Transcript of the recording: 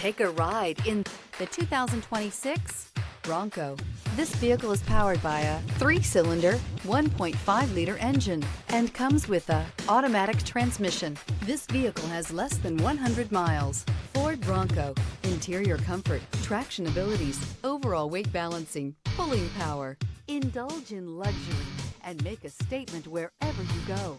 Take a ride in the 2026 Bronco. This vehicle is powered by a 3-cylinder, 1.5-liter engine and comes with a automatic transmission. This vehicle has less than 100 miles. Ford Bronco. Interior comfort, traction abilities, overall weight balancing, pulling power. Indulge in luxury and make a statement wherever you go.